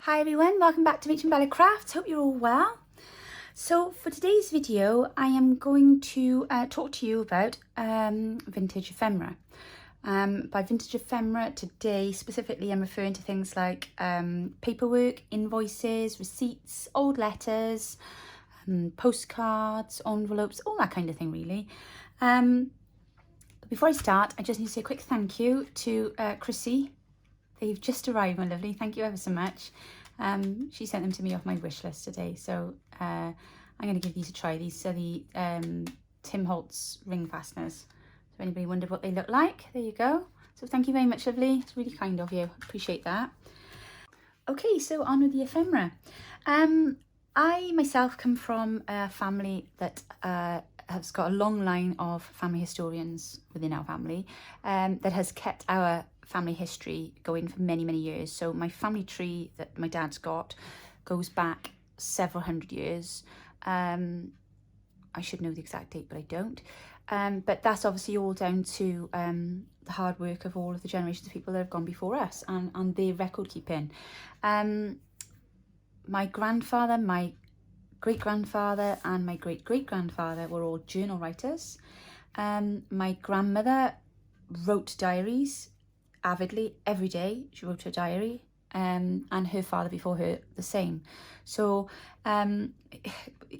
Hi everyone, welcome back to Rachel and Bella Crafts. Hope you're all well. So for today's video, I am going to talk to you about vintage ephemera. By vintage ephemera today, specifically, I'm referring to things like paperwork, invoices, receipts, old letters, postcards, envelopes, all that kind of thing really. But before I start, I just need to say a quick thank you to Chrissy. They've just arrived, my lovely. Thank you ever so much. She sent them to me off my wish list today, so I'm going to give these a try. These are the Tim Holtz ring fasteners. So anybody wondered what they look like, there you go. So thank you very much, lovely. It's really kind of you. Appreciate that. Okay, so on with the ephemera. I myself come from a family that has got a long line of family historians within our family that has kept our family history going for many, many years. So my family tree that my dad's got goes back several hundred years. I should know the exact date, but I don't. But that's obviously all down to the hard work of all of the generations of people that have gone before us and their record keeping. My grandfather, my great-grandfather and my great-great-grandfather were all journal writers. My grandmother wrote diaries avidly every day. She wrote her diary, and her father before her the same. So you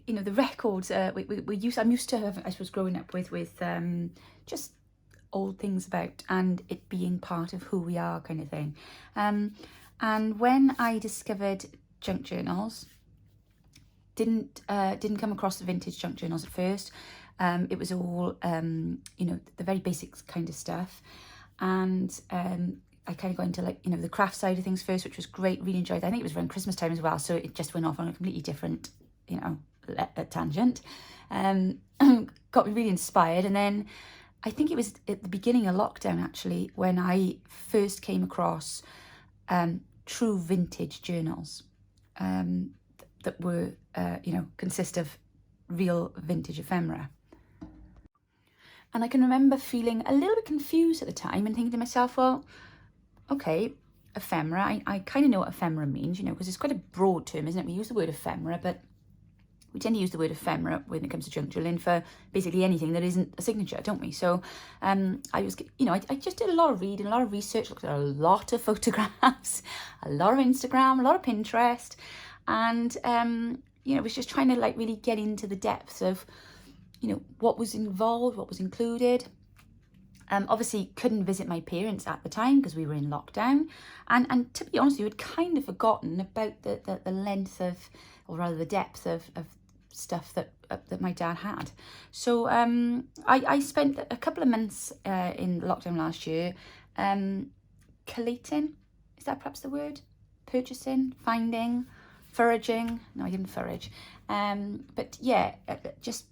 know, the records I'm used to have, I suppose, growing up with just old things about and it being part of who we are, kind of thing. And when I discovered junk journals, didn't come across the vintage junk journals at first. It was all you know, the very basics kind of stuff, and I kind of got into, like, you know, the craft side of things first, which was great. Really enjoyed that. I think it was around Christmas time as well, so it just went off on a completely different, you know, tangent. Got me really inspired, and then I think it was at the beginning of lockdown actually when I first came across true vintage journals that were you know, consist of real vintage ephemera. And I can remember feeling a little bit confused at the time and thinking to myself, well, okay, ephemera, I kind of know what ephemera means, you know, because it's quite a broad term, isn't it? We use the word ephemera, but we tend to use the word ephemera when it comes to junk journaling for basically anything that isn't a signature, don't we? So I was, you know, I just did a lot of reading, a lot of research, looked at a lot of photographs, a lot of Instagram, a lot of Pinterest, and you know, was just trying to, like, really get into the depths of, you know, what was involved, what was included. Obviously couldn't visit my parents at the time because we were in lockdown, and to be honest, you had kind of forgotten about the length of, or rather the depth of stuff that my dad had. So I spent a couple of months in lockdown last year collating, is that perhaps the word? Purchasing, finding, foraging. No, I didn't forage. But yeah, just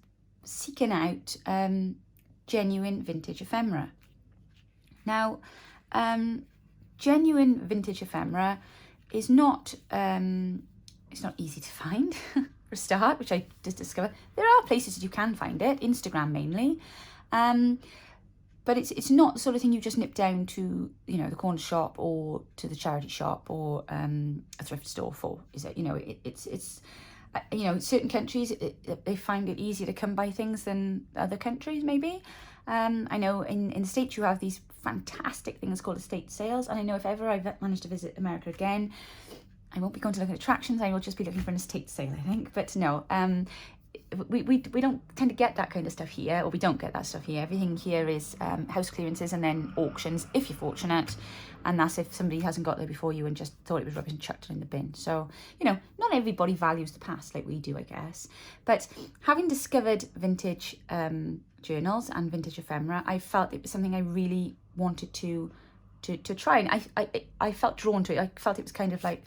seeking out genuine vintage ephemera. Now, genuine vintage ephemera is not it's not easy to find for a start, which I just discovered. There are places that you can find it, Instagram mainly, but it's not the sort of thing you just nip down to, you know, the corner shop or to the charity shop or a thrift store for, is it? You know, it's you know, certain countries they find it easier to come by things than other countries maybe. I know in the States you have these fantastic things called estate sales, and I know if ever I've managed to visit America again, I won't be going to look at attractions, I will just be looking for an estate sale, I think. But no, we don't tend to get that kind of stuff here, or we don't get that stuff here. Everything here is house clearances and then auctions, if you're fortunate, and that's if somebody hasn't got there before you and just thought it was rubbish and chucked it in the bin. So, you know, not everybody values the past like we do, I guess. But having discovered vintage journals and vintage ephemera, I felt it was something I really wanted to try, and I felt drawn to it. I felt it was kind of like,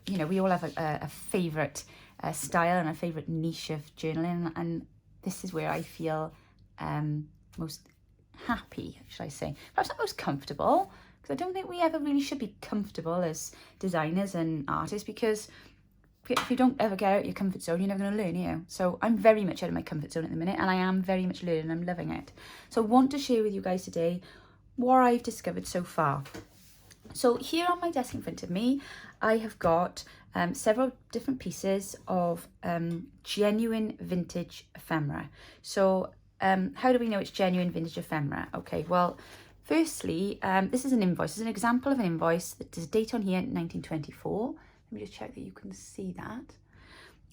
you know, we all have a favourite style and a favourite niche of journaling, and this is where I feel most happy, should I say. Perhaps not most comfortable, because I don't think we ever really should be comfortable as designers and artists, because if you don't ever get out of your comfort zone, you're never going to learn, you know. So I'm very much out of my comfort zone at the minute, and I am very much learning. I'm loving it. So I want to share with you guys today what I've discovered so far. So here on my desk in front of me, I have got several different pieces of genuine vintage ephemera. So how do we know it's genuine vintage ephemera? Okay, well, firstly, this is an invoice. It's an example of an invoice that there's a date on here, 1924. Let me just check that you can see that.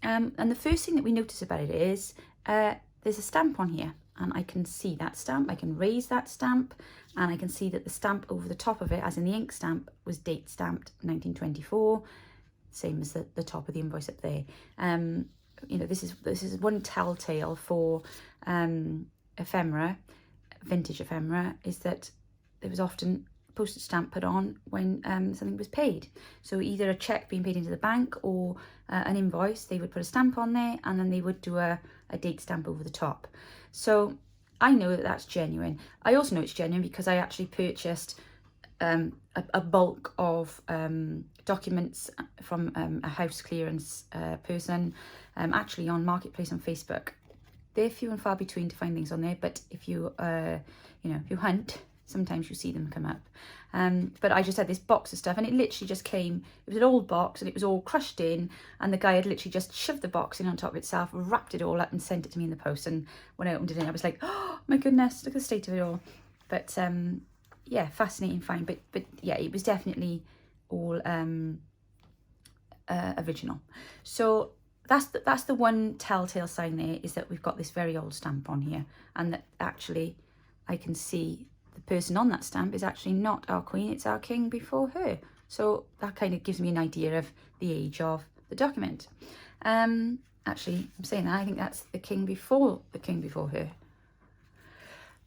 And the first thing that we notice about it is there's a stamp on here, and I can see that stamp. I can raise that stamp, and I can see that the stamp over the top of it, as in the ink stamp, was date stamped 1924, same as the top of the invoice up there. You know, this is one telltale for ephemera, vintage ephemera, is that there was often postage stamp put on when something was paid. So either a cheque being paid into the bank or an invoice, they would put a stamp on there, and then they would do a date stamp over the top. So I know that that's genuine. I also know it's genuine because I actually purchased a bulk of documents from a house clearance person, actually on Marketplace on Facebook. They're few and far between to find things on there, but if you you know, if you hunt, sometimes you see them come up. But I just had this box of stuff, and it literally just came, it was an old box, and it was all crushed in, and the guy had literally just shoved the box in on top of itself, wrapped it all up and sent it to me in the post. And when I opened it in, I was like, oh my goodness, look at the state of it all. But yeah, fascinating find. But yeah, it was definitely all original. So that's the one telltale sign there, is that we've got this very old stamp on here, and that actually I can see the person on that stamp is actually not our queen, it's our king before her. So that kind of gives me an idea of the age of the document. Actually, I'm saying that, I think that's the king before her.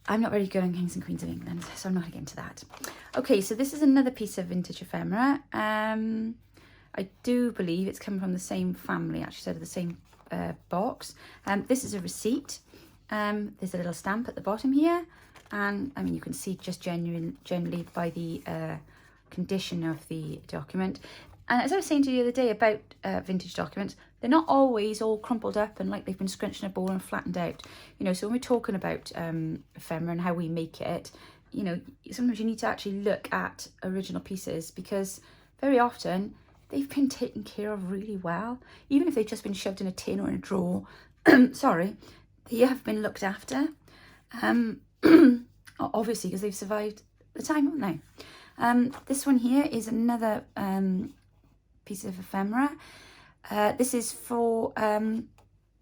I'm not very good on kings and queens of England, so I'm not going to get into that. Okay, so this is another piece of vintage ephemera. I do believe it's come from the same family, actually, so the same box. This is a receipt. There's a little stamp at the bottom here, and I mean, you can see just generally by the condition of the document. And as I was saying to you the other day about vintage documents, they're not always all crumpled up and like they've been scrunched in a ball and flattened out. You know, so when we're talking about ephemera and how we make it, you know, sometimes you need to actually look at original pieces, because very often they've been taken care of really well. Even if they've just been shoved in a tin or in a drawer, sorry, they have been looked after. Obviously, because they've survived the time, haven't they? This one here is another piece of ephemera. This is for,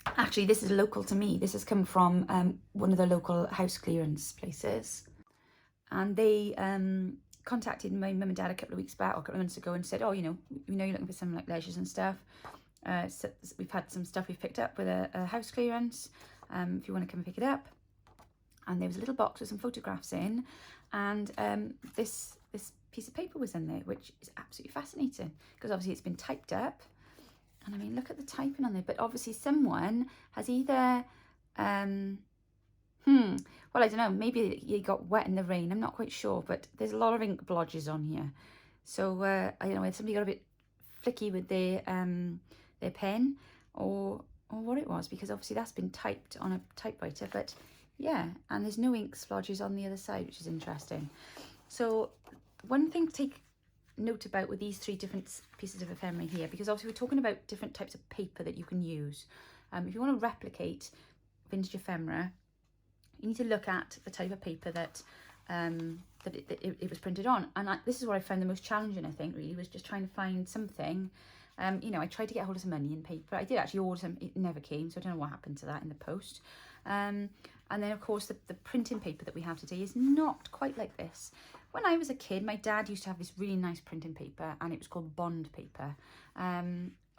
actually this is local to me. This has come from one of the local house clearance places. And they contacted my mum and dad a couple of weeks back, or a couple of months ago, and said, oh, you know you're looking for some like leisures and stuff. So we've had some stuff we've picked up with a house clearance, if you want to come and pick it up. And there was a little box with some photographs in, and this piece of paper was in there, which is absolutely fascinating, because obviously it's been typed up, and I mean, look at the typing on there. But obviously someone has either well, I don't know, maybe you got wet in the rain, I'm not quite sure, but there's a lot of ink blotches on here. So I don't know if somebody got a bit flicky with their pen, or what it was, because obviously that's been typed on a typewriter. But yeah, and there's no ink splodges on the other side, which is interesting. So one thing to take note about with these three different pieces of ephemera here, because obviously we're talking about different types of paper that you can use. If you want to replicate vintage ephemera, you need to look at the type of paper that it was printed on. And this is what I found the most challenging, I think, really, was just trying to find something. You know, I tried to get hold of some onion paper. I did actually order some, it never came, so I don't know what happened to that in the post. And then, of course, the printing paper that we have today is not quite like this. When I was a kid, my dad used to have this really nice printing paper, and it was called bond paper.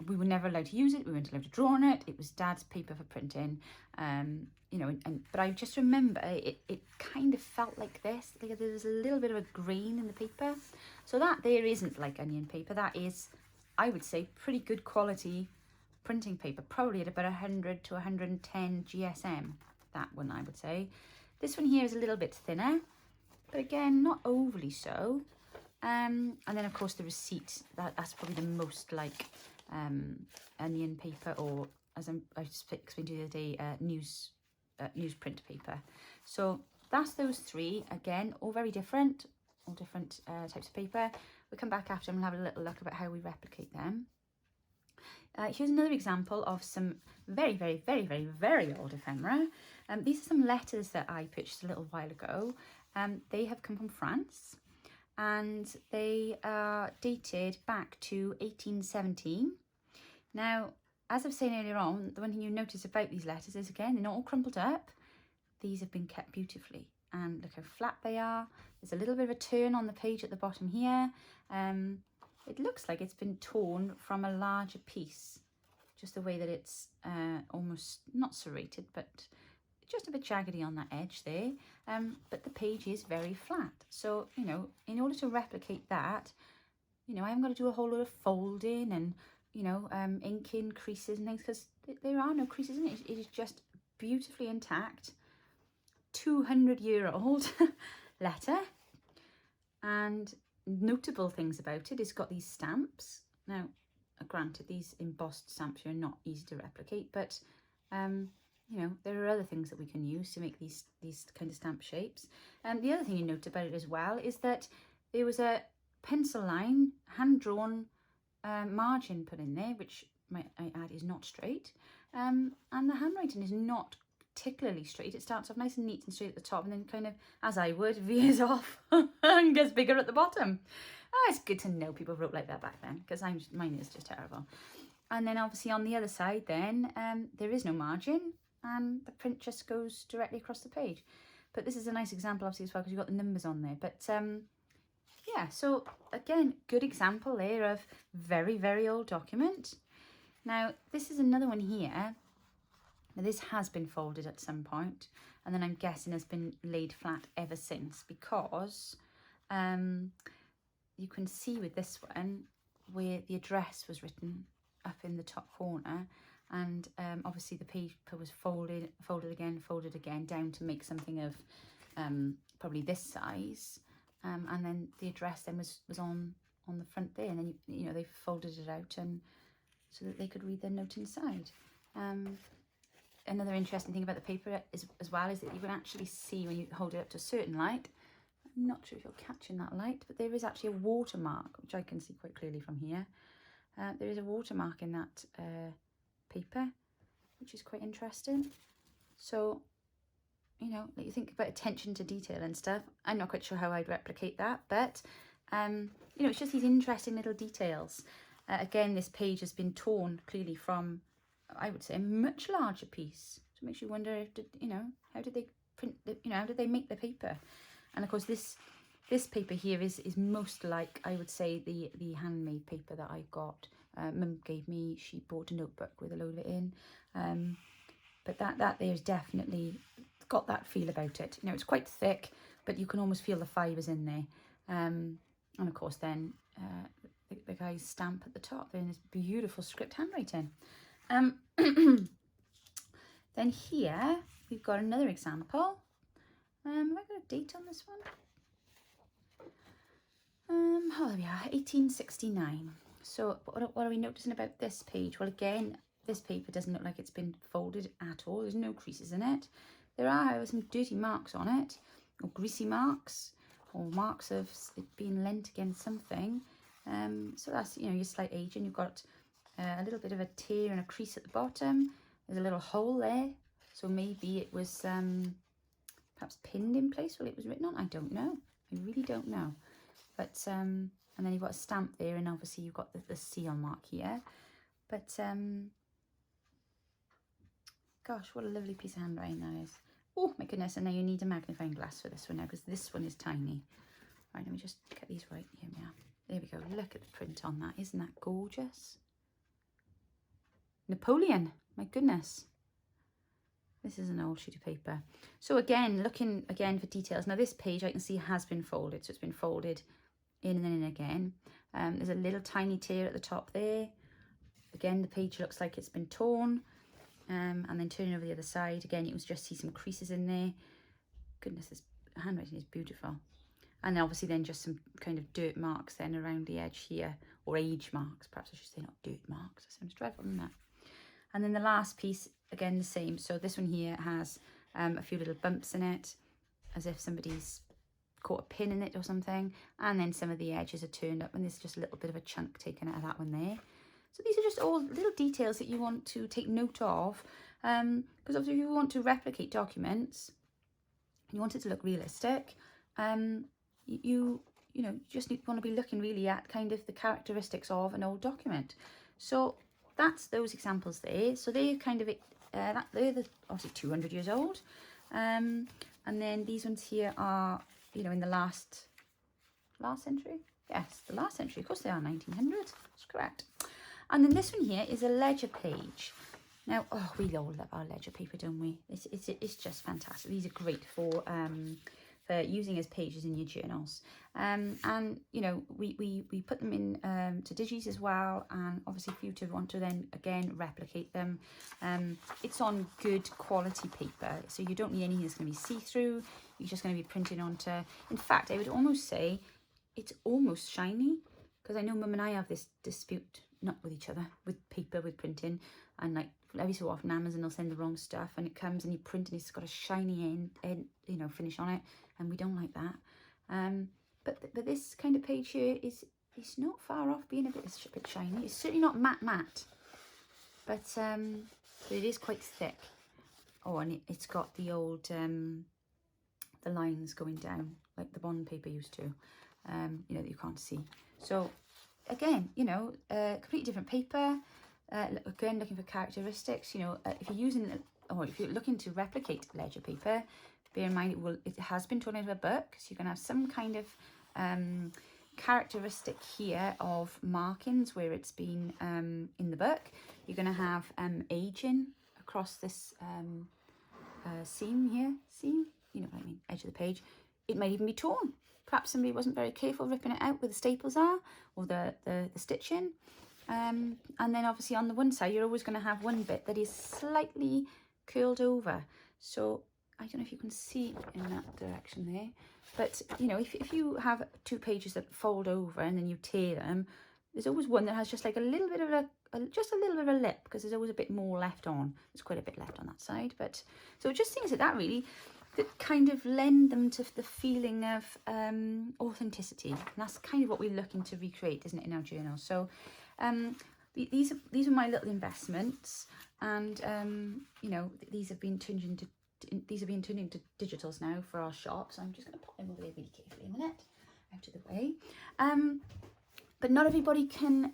We were never allowed to use it. We weren't allowed to draw on it. It was Dad's paper for printing. You know, but I just remember it kind of felt like this. Like there was a little bit of a grain in the paper. So that there isn't like onion paper. That is, I would say, pretty good quality printing paper. Probably at about 100 to 110 GSM. That one, I would say. This one here is a little bit thinner, but again, not overly so. And then, of course, the receipt. That's probably the most like onion paper, or as I just explained to you the other day, newsprint paper. So that's those three. Again, all very different, all different types of paper. We'll come back after and we'll have a little look about how we replicate them. Here's another example of some very, very, very, very, very old ephemera. These are some letters that I purchased a little while ago. They have come from France, and they are dated back to 1817. Now, as I was saying earlier on, the one thing you notice about these letters is, again, they're not all crumpled up. These have been kept beautifully, and look how flat they are. There's a little bit of a turn on the page at the bottom here. It looks like it's been torn from a larger piece, just the way that it's almost not serrated, but just a bit jaggedy on that edge there. But the page is very flat. So, you know, in order to replicate that, you know, I haven't got to do a whole lot of folding and, you know, inking creases and things, because there are no creases in it. It is just beautifully intact, 200-year-old letter. And notable things about it, it's got these stamps. Now, granted, these embossed stamps are not easy to replicate, but you know, there are other things that we can use to make these kind of stamp shapes. And the other thing you note about it as well is that there was a pencil line, hand-drawn margin put in there, which might I add is not straight, and the handwriting is not particularly straight. It starts off nice and neat and straight at the top, and then kind of, as I would, veers off and gets bigger at the bottom. Oh, it's good to know people wrote like that back then, because mine is just terrible. And then obviously on the other side then, there is no margin, and the print just goes directly across the page. But this is a nice example obviously as well, because you've got the numbers on there. But yeah, so again, good example there of very, very old document. Now, this is another one here. Now, this has been folded at some point, and then I'm guessing has been laid flat ever since, because you can see with this one where the address was written up in the top corner, and obviously the paper was folded again down to make something of probably this size, and then the address then was on the front there, and then you know they folded it out and so that they could read their note inside. Another interesting thing about the paper as well is that you can actually see when you hold it up to a certain light. I'm not sure if you're catching that light, but there is actually a watermark, which I can see quite clearly from here. There is a watermark in that paper, which is quite interesting. So, you know, like you think about attention to detail and stuff. I'm not quite sure how I'd replicate that, but, you know, it's just these interesting little details. Again, this page has been torn clearly from, I would say, a much larger piece. So it makes you wonder if, you know, how did they print, how did they make the paper? And of course, this paper here is most like, I would say, the handmade paper that I got. Mum gave me, she bought a notebook with a load of it in. But that there's definitely got that feel about it. You know, it's quite thick, but you can almost feel the fibres in there. And of course, then the guy's stamp at the top, then this beautiful script handwriting. Then here we've got another example. Have I got a date on this one? Oh, there we are, 1869. So what are we noticing about this page? Well, again, this paper doesn't look like it's been folded at all. There's no creases in it. There are, however, some dirty marks on it, or greasy marks, or marks of it being lent against something. So that's, you know, your slight aging. You've got a little bit of a tear and a crease at the bottom. There's a little hole there. So maybe it was perhaps pinned in place while it was written on. I don't know. I really don't know. But, and then you've got a stamp there, and obviously you've got the seal mark here. But, gosh, what a lovely piece of handwriting that is. Oh, my goodness, and now you need a magnifying glass for this one now, because this one is tiny. Right, let me just get these right. Here we are. There we go. Look at the print on that. Isn't that gorgeous? Napoleon, my goodness. This is an old sheet of paper. So again, looking again for details. Now this page I can see has been folded. So it's been folded in and then in again. There's a little tiny tear at the top there. Again, the page looks like it's been torn. And then turning over the other side, again, you can just see some creases in there. Goodness, this handwriting is beautiful. And then obviously then just some kind of dirt marks then around the edge here, or age marks, perhaps I should say, not dirt marks. That sounds dreadful, doesn't that? And then the last piece, again, the same. So this one here has a few little bumps in it, as if somebody's caught a pin in it or something. And then some of the edges are turned up, and there's just a little bit of a chunk taken out of that one there. So these are just all little details that you want to take note of, because obviously if you want to replicate documents, you want it to look realistic, you just want to be looking really at kind of the characteristics of an old document. So that's those examples there. So they're kind of they're obviously 200 years old, and then these ones here are in the last century. Yes, the last century. Of course they are 1900. That's correct. And then this one here is a ledger page. Now, we all love our ledger paper, don't we? It's just fantastic. These are great for using as pages in your journals. And we put them in to digis as well. And obviously, if you want to then again replicate them, it's on good quality paper, so you don't need anything that's going to be see-through. You're just going to be printing onto. In fact, I would almost say it's almost shiny, because I know Mum and I have this dispute, not with each other, with paper, with printing, and like every so often Amazon will send the wrong stuff and it comes and you print and it's got a shiny end finish on it, and we don't like that. But this kind of page here is not far off being a bit shiny. It's certainly not matte, but it is quite thick. Oh, and it's got the old the lines going down like the bond paper used to, that you can't see. So again, completely different paper. Again, looking for characteristics. If you're using or if you're looking to replicate ledger paper, bear in mind it has been torn into a book, so you're going to have some kind of characteristic here of markings where it's been in the book. You're going to have aging across this seam here. Seam, you know what I mean, edge of the page. It might even be torn. Perhaps somebody wasn't very careful ripping it out where the staples are, or the stitching. And then obviously on the one side, you're always going to have one bit that is slightly curled over. So I don't know if you can see in that direction there, but if you have two pages that fold over and then you tear them, there's always one that has just like a little bit of a lip, because there's always a bit more left on. There's quite a bit left on that side, but so just things like that really that kind of lend them to the feeling of authenticity, and that's kind of what we're looking to recreate, isn't it, in our journal? So these are my little investments, and these have been turned into digitals now for our shop. So I'm just going to pop them over there really carefully a minute, out of the way. But not everybody can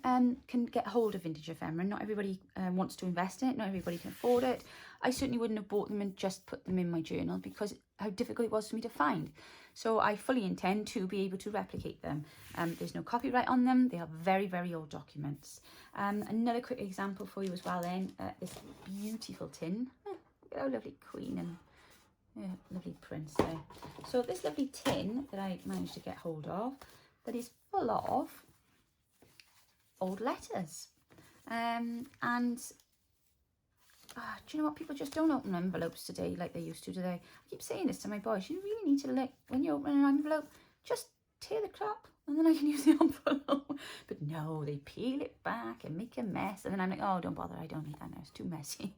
get hold of vintage ephemera. Not everybody wants to invest in it. Not everybody can afford it. I certainly wouldn't have bought them and just put them in my journal, because how difficult it was for me to find. So I fully intend to be able to replicate them. There's no copyright on them. They are very, very old documents. Another quick example for you as well then, this beautiful tin. Look at how lovely queen and lovely prince there. So this lovely tin that I managed to get hold of, that is full of old letters. Do you know what? People just don't open envelopes today like they used to today. I keep saying this to my boys. You really need to, like, when you open an envelope, just tear the top and then I can use the envelope. But no, they peel it back and make a mess. And then I'm like, oh, don't bother. I don't need that now. It's too messy.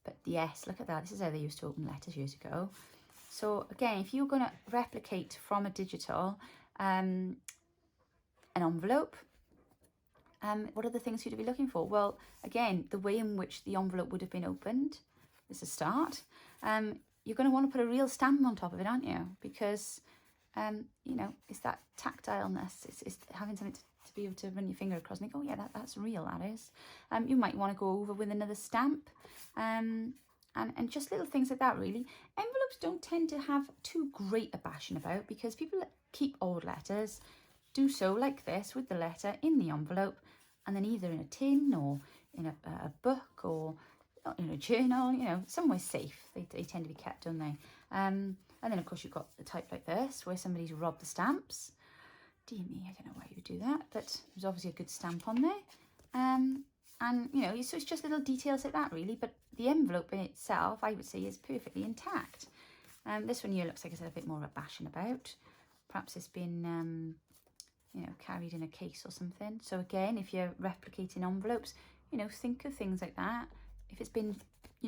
But yes, look at that. This is how they used to open letters years ago. So again, if you're going to replicate from a digital an envelope, what are the things you'd be looking for? Well, again, the way in which the envelope would have been opened is a start. You're going to want to put a real stamp on top of it, aren't you? Because, it's that tactileness. It's having something to be able to run your finger across and think, oh, yeah, that's real, that is. You might want to go over with another stamp. And just little things like that, really. Envelopes don't tend to have too great a bashing about, because people that keep old letters do so like this, with the letter in the envelope, and then either in a tin or in a book or in a journal, somewhere safe. They tend to be kept, don't they? And then, of course, you've got the type like this, where somebody's robbed the stamps. Dear me, I don't know why you would do that, but there's obviously a good stamp on there. So it's just little details like that, really. But the envelope in itself, I would say, is perfectly intact. This one here looks like it's had a bit more of a bashing about. Perhaps it's been carried in a case or something. So again, if you're replicating envelopes, think of things like that. If it's been,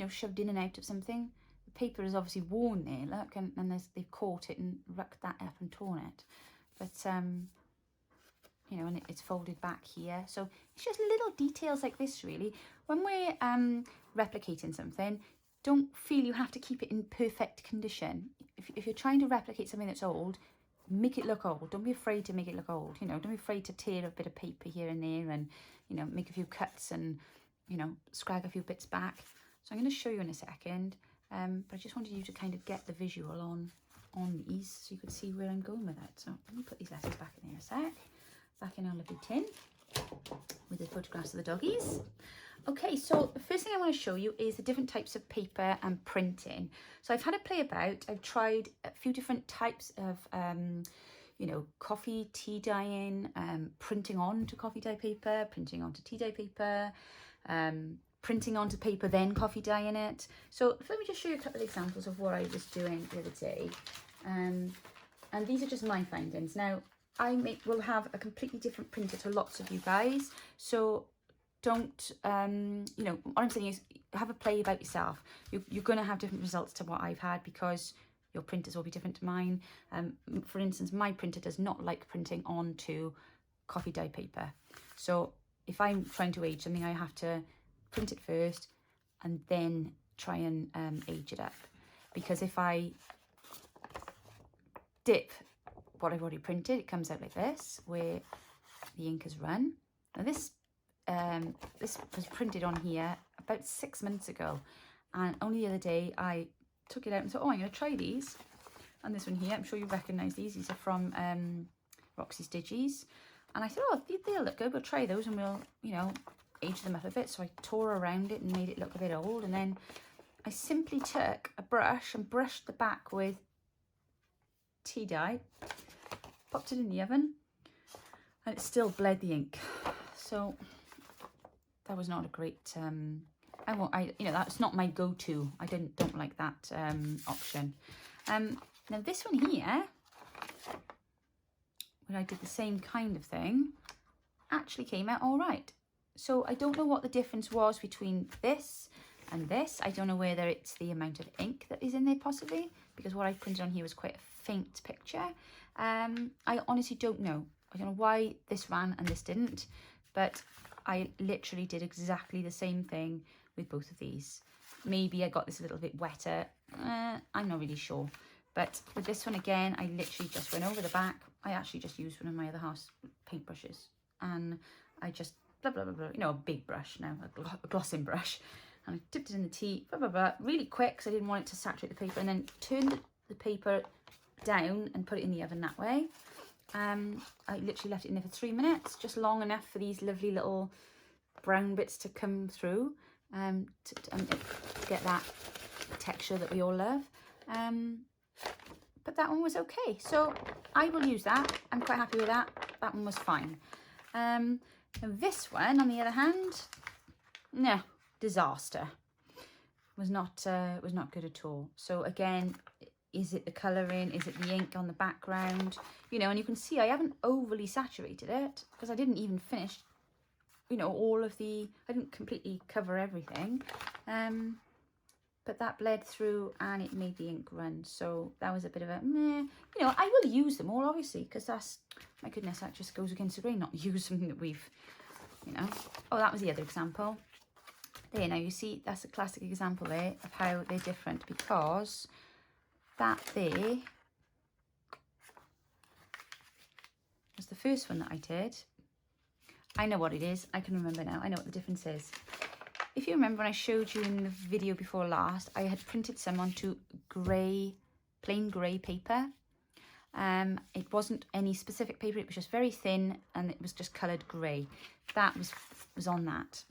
shoved in and out of something, the paper is obviously worn there, look, and they've caught it and rucked that up and torn it. But you know, and it's folded back here. So it's just little details like this, really. When we're replicating something, don't feel you have to keep it in perfect condition. If you're trying to replicate something that's old, make it look old. Don't be afraid to make it look old. You know, don't be afraid to tear a bit of paper here and there and, you know, make a few cuts and, you know, scrag a few bits back. So I'm going to show you in a second. But I just wanted you to kind of get the visual on these so you could see where I'm going with it. So let me put these letters back in there a sec. Back in our lovely tin with the photographs of the doggies. Okay, so the first thing I want to show you is the different types of paper and printing. So I've had a play about. I've tried a few different types of, you know, coffee, tea dyeing, printing onto coffee dye paper, printing onto tea dye paper, printing onto paper, then coffee dyeing it. So let me just show you a couple of examples of what I was doing the other day. And these are just my findings. Now, will have a completely different printer to lots of you guys. So don't, you know, what I'm saying is have a play about yourself. You're going to have different results to what I've had because your printers will be different to mine. For instance, my printer does not like printing onto coffee dye paper. So if I'm trying to age something, I have to print it first and then try and age it up. Because if I dip what I've already printed, it comes out like this, where the ink has run. Now this was printed on here about 6 months ago, and only the other day I took it out and thought, oh, I'm going to try these. And this one here, I'm sure you recognise these. These are from Roxy's Digis. And I thought, oh, they'll look good. We'll try those and we'll, you know, age them up a bit. So I tore around it and made it look a bit old. And then I simply took a brush and brushed the back with tea dye, popped it in the oven, and it still bled the ink. So that was not a great you know, that's not my go-to. I don't like that option. Now this one here, when I did the same kind of thing, actually came out all right. So I don't know what the difference was between this and this. I don't know whether it's the amount of ink that is in there possibly, because what I printed on here was quite a faint picture. I honestly don't know. I don't know why this ran and this didn't, but I literally did exactly the same thing with both of these. Maybe I got this a little bit wetter. I'm not really sure. But with this one again, I literally just went over the back. I actually just used one of my other house paintbrushes, and I just blah, blah, blah, blah, you know, a big brush now, a glossing brush. And I dipped it in the tea, blah, blah, blah, really quick because I didn't want it to saturate the paper, and then turned the paper down and put it in the oven that way. I literally left it in there for 3 minutes, just long enough for these lovely little brown bits to come through, to get that texture that we all love. But that one was okay, so I will use that. I'm quite happy with that. That one was fine. And this one, on the other hand, no, disaster. Was not good at all. So again, is it the colouring? Is it the ink on the background? You know, and you can see I haven't overly saturated it because I didn't even finish, you know, I didn't completely cover everything. But that bled through and it made the ink run. So that was a bit of a meh. You know, I will use them all, obviously, because that's, my goodness, that just goes against the grain, not use something that we've, you know. Oh, that was the other example. There, now you see, that's a classic example there of how they're different, because that there was the first one that I did. I know what it is. I can remember now. I know what the difference is. If you remember when I showed you in the video before last, I had printed some onto plain grey paper. It wasn't any specific paper, it was just very thin and it was just coloured grey. That was on that.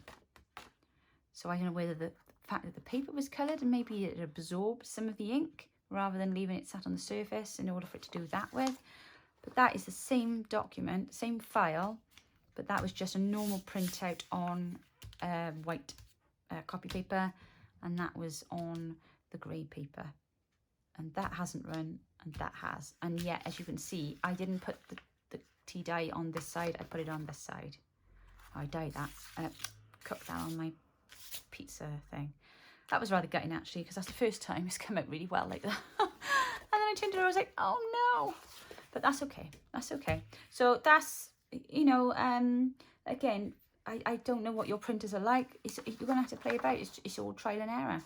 So I don't know whether the fact that the paper was coloured and maybe it absorbed some of the ink rather than leaving it sat on the surface in order for it to do that with. But that is the same document, same file, but that was just a normal printout on white copy paper, and that was on the grey paper, and that hasn't run and that has. And yet, as you can see, I didn't put the tea dye on this side, I put it on this side. I dyed that, cooked that on my pizza thing. That was rather gutting actually, because that's the first time it's come out really well like that. And then I turned it around, I was like, oh no, but that's okay, that's okay. So that's you know, again, I don't know what your printers are like. You're going to have to play about. It's all trial and error.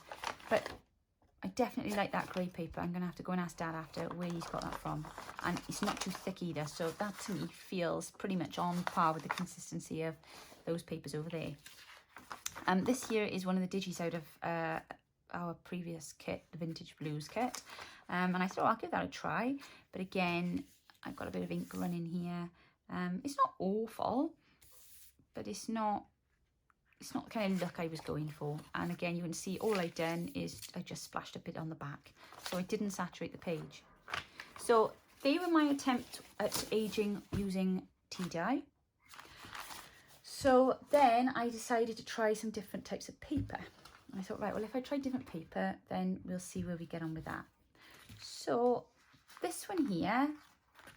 But I definitely like that grey paper. I'm going to have to go and ask Dad after where he's got that from. And it's not too thick either. So that to me feels pretty much on par with the consistency of those papers over there. This here is one of the digis out of our previous kit, the Vintage Blues kit. And I thought I'll give that a try. But again, I've got a bit of ink running here. It's not awful, but it's not the kind of look I was going for. And again, you can see all I've done is I just splashed a bit on the back. So I didn't saturate the page. So they were my attempt at aging using tea dye. So then I decided to try some different types of paper. I thought, right, well, if I try different paper, then we'll see where we get on with that. So this one here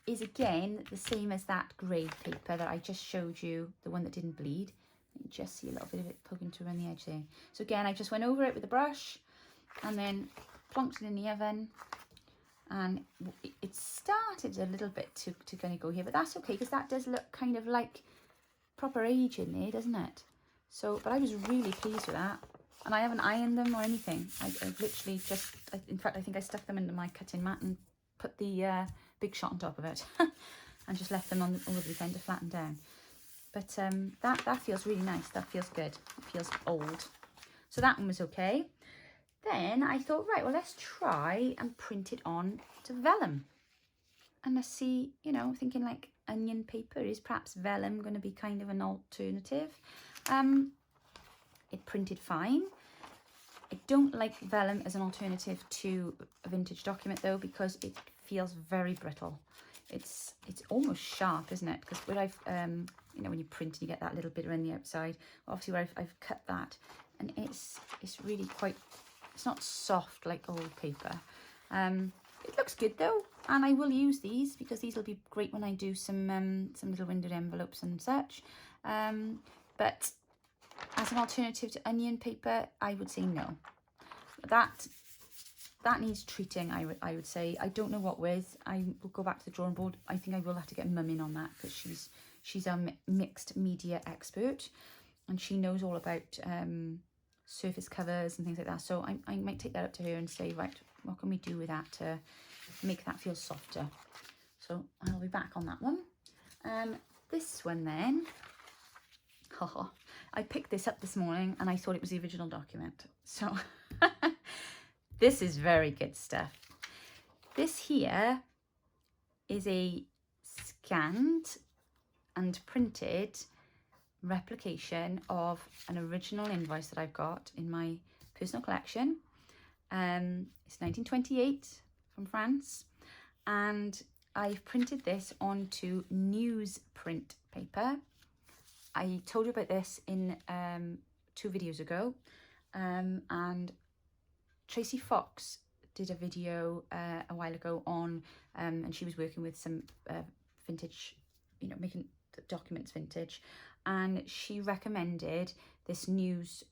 is again the same as that grey paper that I just showed you, the one that didn't bleed. You just see a little bit of it poking through on the edge there. So again, I just went over it with a brush and then plonked it in the oven. And it started a little bit to kind of go here, but that's okay because that does look kind of like proper age in there, doesn't it? So, but I was really pleased with that. And I haven't ironed them or anything. I've literally just, in fact, I think I stuck them into my cutting mat and put the Big Shot on top of it and just left them on over the weekend to flatten down. But that feels really nice. That feels good. It feels old. So that one was okay. Then I thought, right, well, let's try and print it on to vellum. And let's see, you know, thinking like onion paper, is perhaps vellum going to be kind of an alternative? It printed fine. I don't like vellum as an alternative to a vintage document though, because it feels very brittle. It's almost sharp, isn't it? Because where I've, you know, when you print and you get that little bit around the outside, obviously where I've cut that, and it's really quite, it's not soft like old paper. It looks good though, and I will use these because these will be great when I do some little windowed envelopes and such. But as an alternative to onion paper, I would say no. That needs treating, I would say. I don't know what with. I will go back to the drawing board. I think I will have to get Mum in on that because she's a mixed media expert and she knows all about surface covers and things like that. So I might take that up to her and say, right, what can we do with that to make that feel softer? So I'll be back on that one. This one then, I picked this up this morning and I thought it was the original document. So this is very good stuff. This here is a scanned and printed replication of an original invoice that I've got in my personal collection. It's 1928 from France, and I've printed this onto newsprint paper. I told you about this in 2 videos ago, and Tracy Fox did a video a while ago on, and she was working with some vintage, you know, making documents vintage, and she recommended this news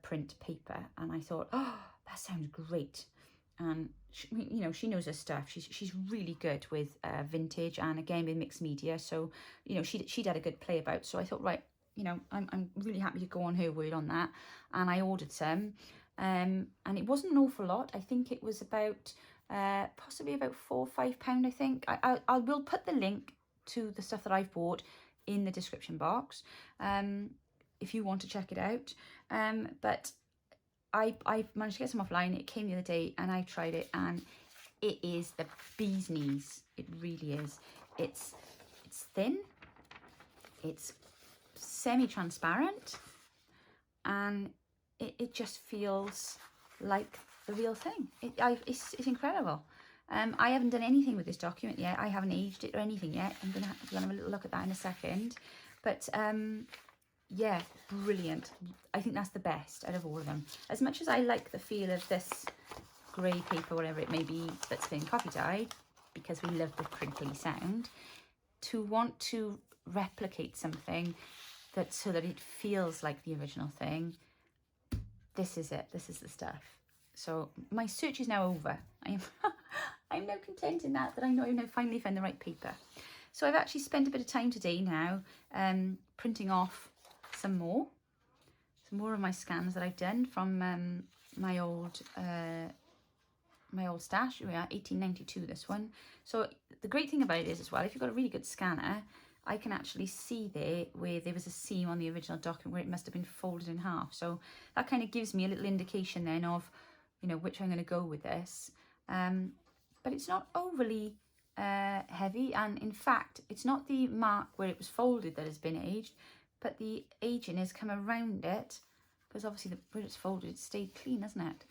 print paper, and I thought, oh, that sounds great. And she, you know, she knows her stuff. She's really good with vintage and again with mixed media. So, you know, she'd had a good play about. So I thought, right, you know, I'm really happy to go on her word on that. And I ordered some, and it wasn't an awful lot. I think it was about possibly about £4 or £5. I think I will put the link to the stuff that I've bought in the description box, if you want to check it out. But I managed to get some offline. It came the other day and I tried it and it is the bee's knees. It really is. It's thin, it's semi-transparent, and it just feels like the real thing. It's incredible. I haven't done anything with this document yet. I haven't aged it or anything yet. I'm gonna have a little look at that in a second. But yeah, brilliant. I think that's the best out of all of them. As much as I like the feel of this grey paper, whatever it may be, that's been coffee dyed, because we love the crinkly sound, to want to replicate something that so that it feels like the original thing, this is it. This is the stuff. So my search is now over. I'm now content in that I know I've now finally found the right paper. So I've actually spent a bit of time today now printing off some more of my scans that I've done from my old stash. We are 1892, this one. So the great thing about it is as well, if you've got a really good scanner, I can actually see there where there was a seam on the original document where it must have been folded in half. So that kind of gives me a little indication then of, you know, which I'm going to go with this. But it's not overly heavy, and in fact it's not the mark where it was folded that has been aged, but the aging has come around it, because obviously where it's folded it stayed clean, hasn't it?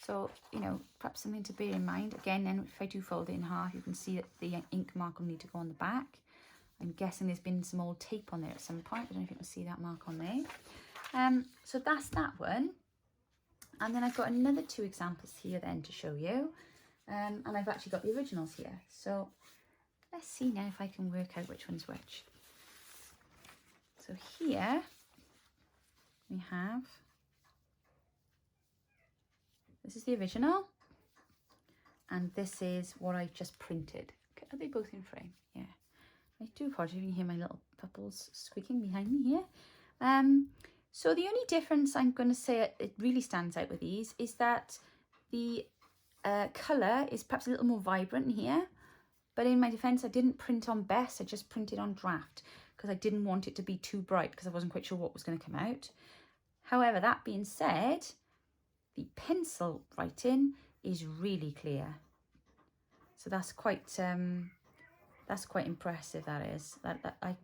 So, you know, perhaps something to bear in mind. Again, then if I do fold it in half, you can see that the ink mark will need to go on the back. I'm guessing there's been some old tape on there at some point. I don't know if you can see that mark on there. So that's that one. And then I've got another 2 examples here then to show you. And I've actually got the originals here. So let's see now if I can work out which one's which. So here we have, this is the original, and this is what I just printed. Okay, are they both in frame? Yeah. I do apologize if you can hear my little bubbles squeaking behind me here. So the only difference I'm going to say it really stands out with these is that the colour is perhaps a little more vibrant here. But in my defence, I didn't print on best, I just printed on draft because I didn't want it to be too bright because I wasn't quite sure what was going to come out. However, that being said, the pencil writing is really clear. So that's quite impressive, that is.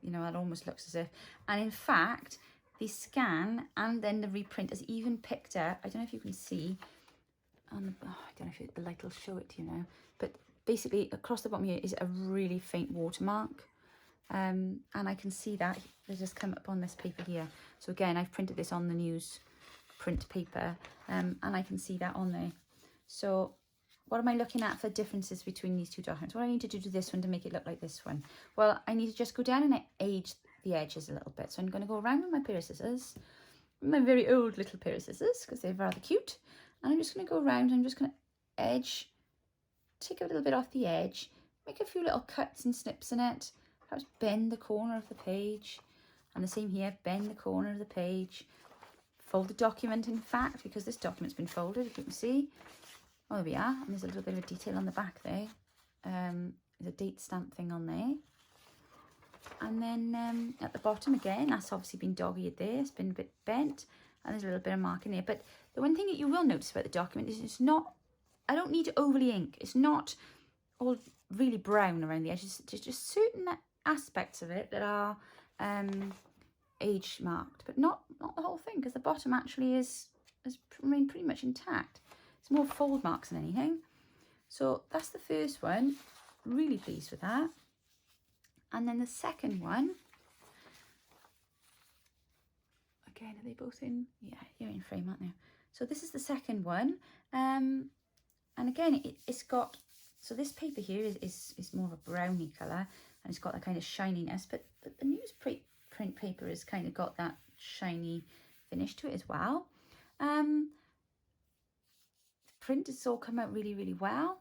You know, that almost looks as if, and in fact, the scan and then the reprint has even picked up, I don't know if you can see, I don't know if the light will show it to you now, but basically across the bottom here is a really faint watermark. And I can see that they just come up on this paper here. So again, I've printed this on the newsprint paper, and I can see that on there. So what am I looking at for differences between these 2 documents? What do I need to do to this one to make it look like this one? Well, I need to just go down and age the edges a little bit. So I'm going to go around with my pair of scissors, my very old little pair of scissors, because they're rather cute. And I'm just going to go around, I'm just going to edge, take a little bit off the edge, make a few little cuts and snips in it, perhaps bend the corner of the page, and the same here, bend the corner of the page, fold the document in fact, because this document's been folded, if you can see. Oh, there we are, and there's a little bit of a detail on the back there. There's a date stamp thing on there. And then at the bottom again, that's obviously been dog-eared there, it's been a bit bent, and there's a little bit of marking there. But the one thing that you will notice about the document is it's not, I don't need to overly ink. It's not all really brown around the edges. There's just certain aspects of it that are age marked, but not the whole thing, because the bottom actually is remained pretty much intact. It's more fold marks than anything. So that's the first one. Really pleased with that. And then the second one, again, are they both in? Yeah, you're in frame, aren't they? So this is the second one. And again, it's got, so this paper here is more of a browny colour, and it's got that kind of shininess, but the newsprint paper has kind of got that shiny finish to it as well. The print has all come out really, really well.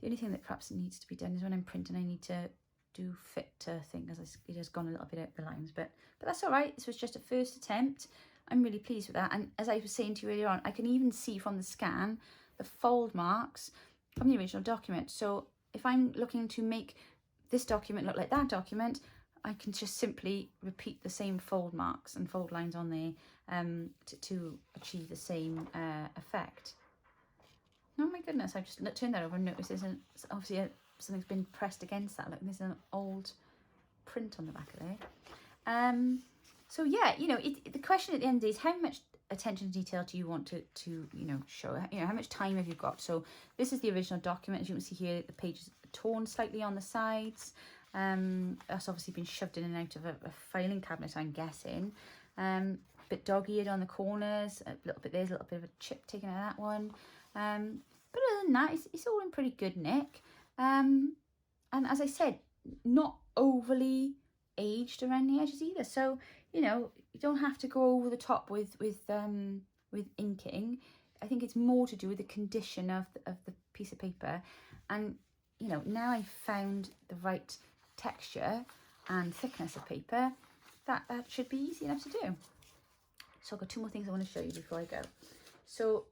The only thing that perhaps needs to be done is when I'm printing, I need to do fit to thing, as it has gone a little bit out the lines, but that's all right. This was just a first attempt. I'm really pleased with that. And as I was saying to you earlier on, I can even see from the scan the fold marks from the original document. So if I'm looking to make this document look like that document, I can just simply repeat the same fold marks and fold lines on there to achieve the same effect. Oh my goodness, I've just turned that over and noticed there's obviously something's been pressed against that. Look, there's an old print on the back of there. So yeah, you know, the question at the end of the day is how much attention to detail do you want to you know, show? You know, how much time have you got? So this is the original document. As you can see here, the page is torn slightly on the sides. That's obviously been shoved in and out of a filing cabinet, I'm guessing. Bit dog-eared on the corners, a little bit, there's a little bit of a chip taken out of that one. But other than that, it's all in pretty good nick. And as I said, not overly aged around the edges either. So, you know, you don't have to go over the top with inking. I think it's more to do with the condition of the piece of paper. And, you know, now I've found the right texture and thickness of paper, that should be easy enough to do. So I've got 2 more things I want to show you before I go. So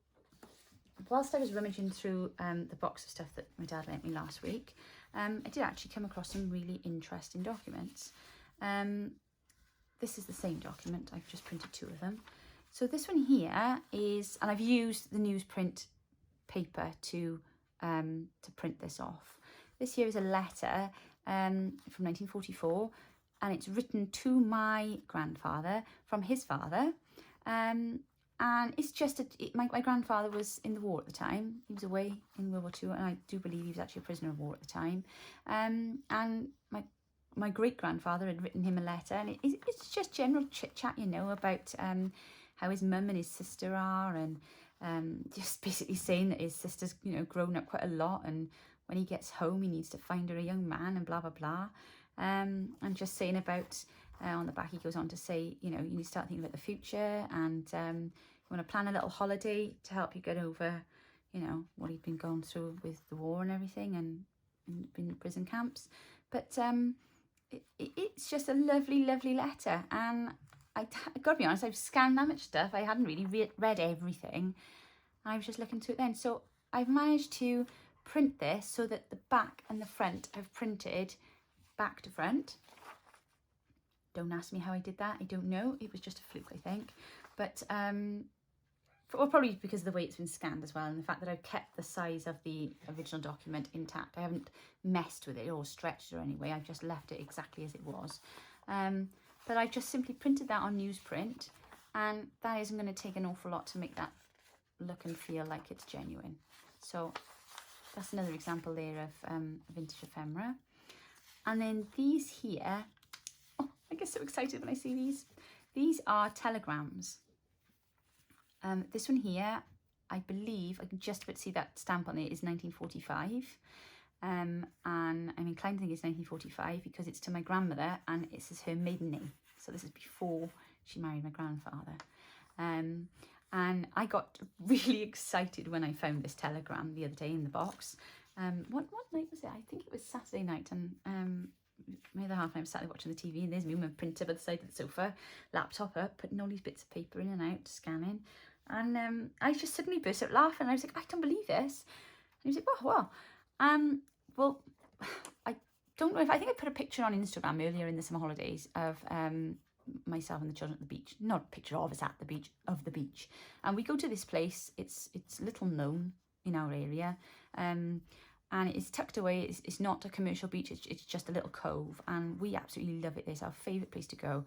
whilst I was rummaging through the box of stuff that my dad lent me last week, I did actually come across some really interesting documents. This is the same document, I've just printed 2 of them. So this one here is, and I've used the newsprint paper to print this off. This here is a letter from 1944, and it's written to my grandfather from his father. And it's just, my grandfather was in the war at the time. He was away in World War II, and I do believe he was actually a prisoner of war at the time. And my great-grandfather had written him a letter, and it's just general chit-chat, you know, about how his mum and his sister are, and just basically saying that his sister's, you know, grown up quite a lot, and when he gets home he needs to find her a young man, and blah blah blah. And just saying about, on the back he goes on to say, you know, you need to start thinking about the future, and you want to plan a little holiday to help you get over, you know, what he'd been going through with the war and everything, and been in prison camps. But it's just a lovely, lovely letter, and I've got to be honest, I've scanned that much stuff. I hadn't really read everything. I was just looking through it then. So I've managed to print this so that the back and the front have printed back to front. Don't ask me how I did that. I don't know. It was just a fluke, I think. But well, probably because of the way it's been scanned as well, and the fact that I've kept the size of the original document intact. I haven't messed with it or stretched it or anyway. I've just left it exactly as it was. But I've just simply printed that on newsprint, and that isn't going to take an awful lot to make that look and feel like it's genuine. So that's another example there of vintage ephemera. And then these here, oh, I get so excited when I see these. These are telegrams. This one here, I believe, I can just about see that stamp on it, is 1945. And I'm inclined to think it's 1945 because it's to my grandmother, and it says her maiden name. So this is before she married my grandfather. And I got really excited when I found this telegram the other day in the box. What night was it? I think it was Saturday night, and my other half and I was sat there watching the TV, and there's me with my printer by the side of the sofa, laptop up, putting all these bits of paper in and out, scanning. And I just suddenly burst out laughing. I was like, I don't believe this. And he was like, oh, well. Well, I don't know if, I think I put a picture on Instagram earlier in the summer holidays of myself and the children at the beach. Not a picture of us at the beach, of the beach. And we go to this place. It's little known in our area. And it's tucked away. It's not a commercial beach. It's just a little cove. And we absolutely love it. It's our favourite place to go.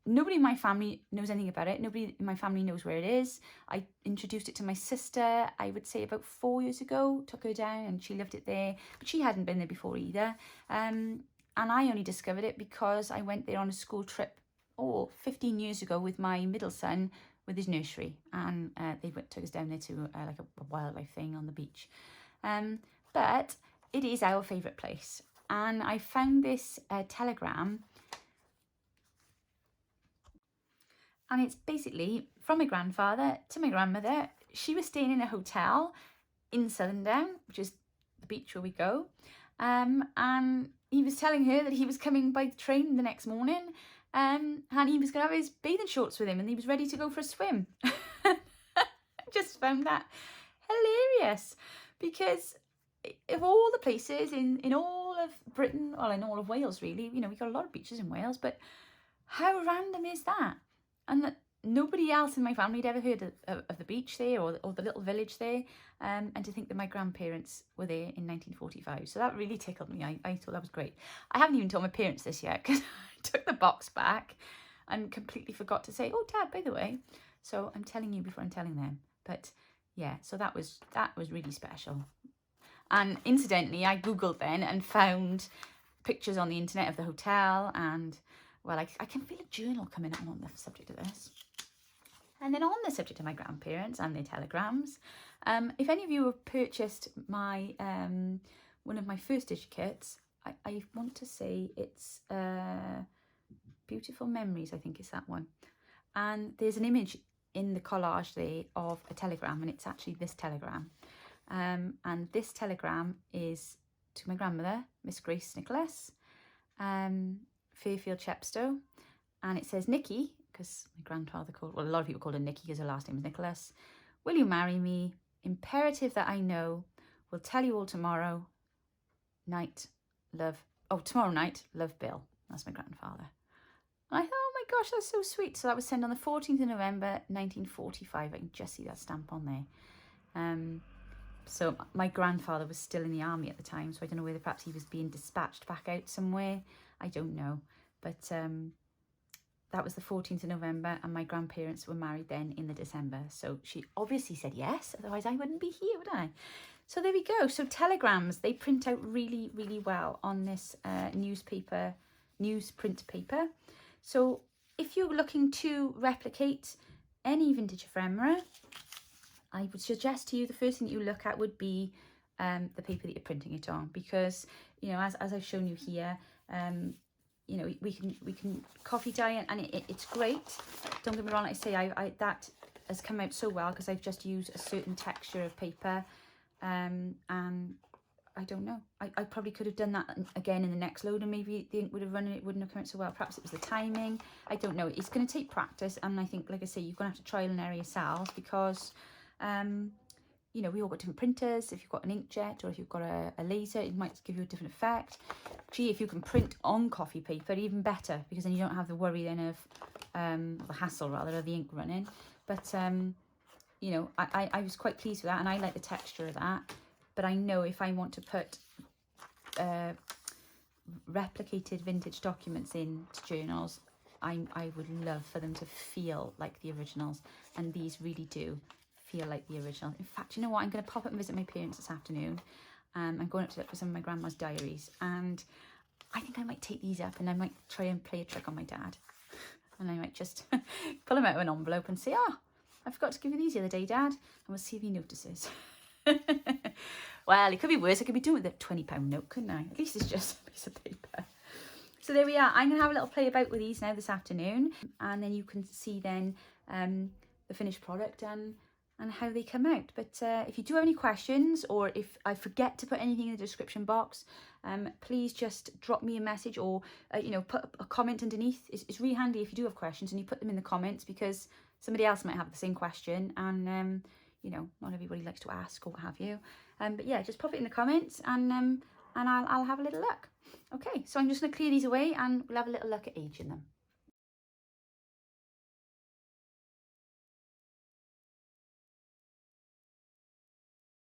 Nobody in my family knows anything about it. Nobody in my family knows where it is. I introduced it to my sister, I would say about 4 years ago, took her down, and she loved it there. But she hadn't been there before either. And I only discovered it because I went there on a school trip, 15 years ago with my middle son with his nursery. And they took us down there to like a wildlife thing on the beach. But it is our favourite place. And I found this telegram. And it's basically from my grandfather to my grandmother. She was staying in a hotel in Southerndown, which is the beach where we go. And he was telling her that he was coming by the train the next morning, and he was going to have his bathing shorts with him, and he was ready to go for a swim. I just found that hilarious, because of all the places in all of Britain, well, in all of Wales really, you know, we've got a lot of beaches in Wales, but how random is that? And that nobody else in my family had ever heard of the beach there, or the little village there, and to think that my grandparents were there in 1945. So that really tickled me. I thought that was great. I haven't even told my parents this yet, because I took the box back and completely forgot to say, oh, Dad, by the way. So I'm telling you before I'm telling them. But yeah, so that was really special. And incidentally, I Googled then and found pictures on the internet of the hotel, and well, I can feel a journal coming on the subject of this. And then on the subject of my grandparents and their telegrams, if any of you have purchased my one of my first issue kits, I want to say it's Beautiful Memories, I think it's that one. And there's an image in the collage there of a telegram, and it's actually this telegram. And this telegram is to my grandmother, Miss Grace Nicholas. Fairfield Chepstow, and it says, Nikki, because my grandfather called, well, a lot of people called her Nikki because her last name is Nicholas. Will you marry me? Imperative that I know. Will tell you all tomorrow night. Love. Oh, tomorrow night. Love, Bill. That's my grandfather. And I thought, oh my gosh, that's so sweet. So that was sent on the 14th of November, 1945. I can just see that stamp on there. So my grandfather was still in the army at the time, so I don't know whether perhaps he was being dispatched back out somewhere. I don't know. But that was the 14th of November, and my grandparents were married then in the December. So she obviously said yes, otherwise I wouldn't be here, would I? So there we go. So telegrams, they print out really, really well on this newsprint paper. So if you're looking to replicate any vintage ephemera, I would suggest to you the first thing that you look at would be the paper that you're printing it on, because, you know, as I've shown you here, you know, we can coffee dye, and it's great. Don't get me wrong, like I say, I that has come out so well because I've just used a certain texture of paper, and I don't know. I probably could have done that again in the next load, and maybe the ink would have run and it wouldn't have come out so well. Perhaps it was the timing. I don't know. It's going to take practice, and I think, like I say, you're going to have to trial and error yourself, because you know, we all got different printers. If you've got an inkjet or if you've got a laser, it might give you a different effect. Gee, if you can print on coffee paper, even better, because then you don't have the worry then of the hassle rather of the ink running. But you know, I was quite pleased with that, and I like the texture of that. But I know if I want to put replicated vintage documents into journals, I would love for them to feel like the originals, and these really do feel like the original. In fact, you know what? I'm going to pop up and visit my parents this afternoon. I'm going up to look for some of my grandma's diaries, and I think I might take these up and I might try and play a trick on my dad. And I might just pull them out of an envelope and say, I forgot to give you these the other day, Dad. And we'll see if he notices. Well, it could be worse. I could be doing it with a £20 note, couldn't I? At least it's just a piece of paper. So there we are. I'm going to have a little play about with these now this afternoon. And then you can see then the finished product and how they come out. But if you do have any questions, or if I forget to put anything in the description box, please just drop me a message, or you know, put a comment underneath. It's really handy if you do have questions and you put them in the comments, because somebody else might have the same question, and you know, not everybody likes to ask or what have you. But yeah, just pop it in the comments, and I'll have a little look. Okay, so I'm just going to clear these away, and we'll have a little look at aging them.